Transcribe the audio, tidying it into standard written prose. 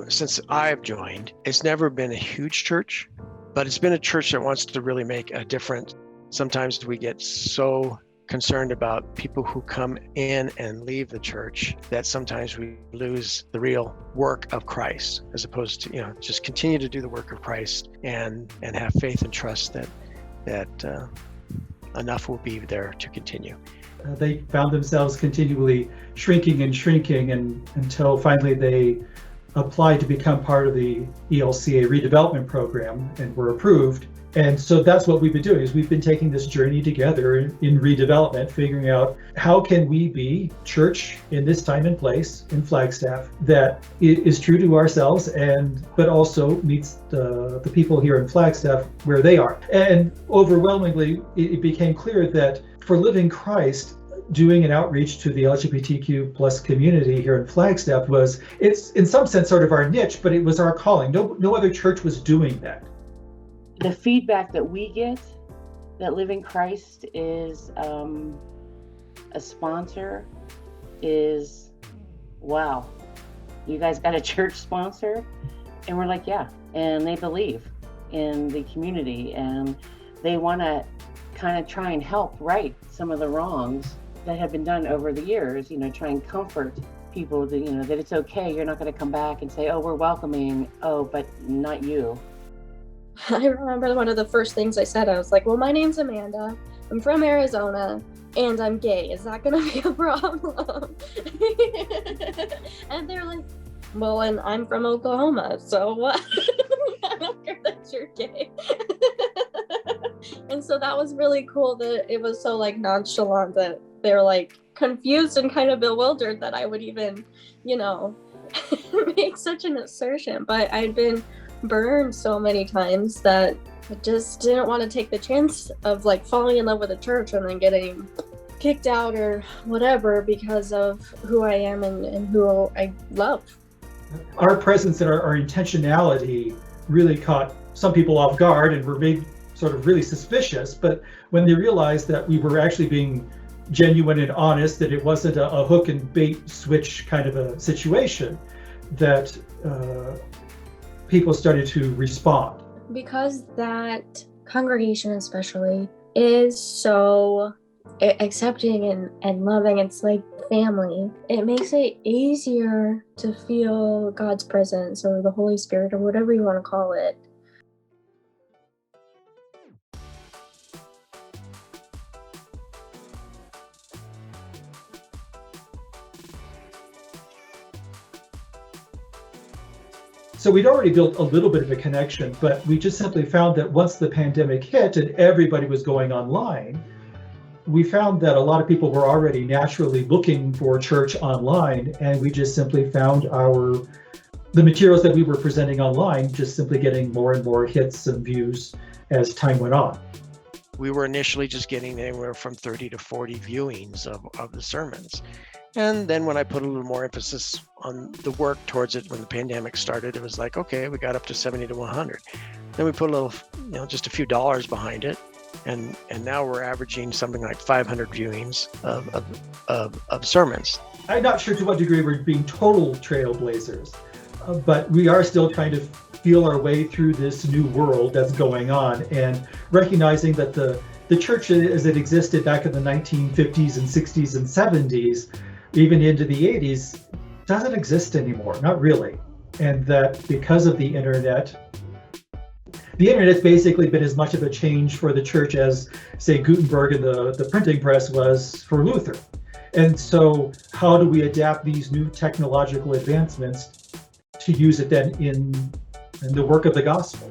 since I've joined, it's never been a huge church, but it's been a church that wants to really make a difference. Sometimes we get so concerned about people who come in and leave the church that sometimes we lose the real work of Christ, as opposed to, just continue to do the work of Christ and have faith and trust that enough will be there to continue. They found themselves continually shrinking and until finally they applied to become part of the ELCA redevelopment program and were approved. And so that's what we've been doing, is we've been taking this journey together in redevelopment, figuring out how can we be church in this time and place in Flagstaff that is true to ourselves but also meets the people here in Flagstaff where they are. And overwhelmingly, it became clear that for Living Christ, doing an outreach to the LGBTQ plus community here in Flagstaff it's in some sense sort of our niche, but it was our calling. No other church was doing that. The feedback that we get that Living Christ is a sponsor is, wow, you guys got a church sponsor? And we're like, yeah. And they believe in the community and they want to kind of try and help right some of the wrongs that have been done over the years, try and comfort people that, that it's okay. You're not going to come back and say, oh, we're welcoming. Oh, but not you. I remember one of the first things I said, I was like, well, my name's Amanda. I'm from Arizona and I'm gay. Is that going to be a problem? And they're like, well, and I'm from Oklahoma. So what? I don't care that you're gay. And so that was really cool that it was so nonchalant that they're confused and kind of bewildered that I would even, make such an assertion. But I'd been burned so many times that I just didn't want to take the chance of falling in love with a church and then getting kicked out or whatever because of who I am and who I love. Our presence and our intentionality really caught some people off guard and were made sort of really suspicious, but when they realized that we were actually being genuine and honest, that it wasn't a hook and bait switch kind of a situation, that people started to respond. Because that congregation especially is so accepting and loving, it's like family. It makes it easier to feel God's presence or the Holy Spirit or whatever you want to call it. So we'd already built a little bit of a connection, but we just simply found that once the pandemic hit and everybody was going online, we found that a lot of people were already naturally looking for church online, and we just simply found the materials that we were presenting online just simply getting more and more hits and views as time went on. We were initially just getting anywhere from 30 to 40 viewings of the sermons. And then when I put a little more emphasis on the work towards it, when the pandemic started, it was like, okay, we got up to 70 to 100. Then we put a little, just a few dollars behind it. And now we're averaging something like 500 viewings of sermons. I'm not sure to what degree we're being total trailblazers, but we are still trying to feel our way through this new world that's going on and recognizing that the church as it existed back in the 1950s and 60s and 70s, even into the 80s, doesn't exist anymore, not really. And that because of the internet's basically been as much of a change for the church as, say, Gutenberg and the printing press was for Luther. And so how do we adapt these new technological advancements to use it then in the work of the gospel?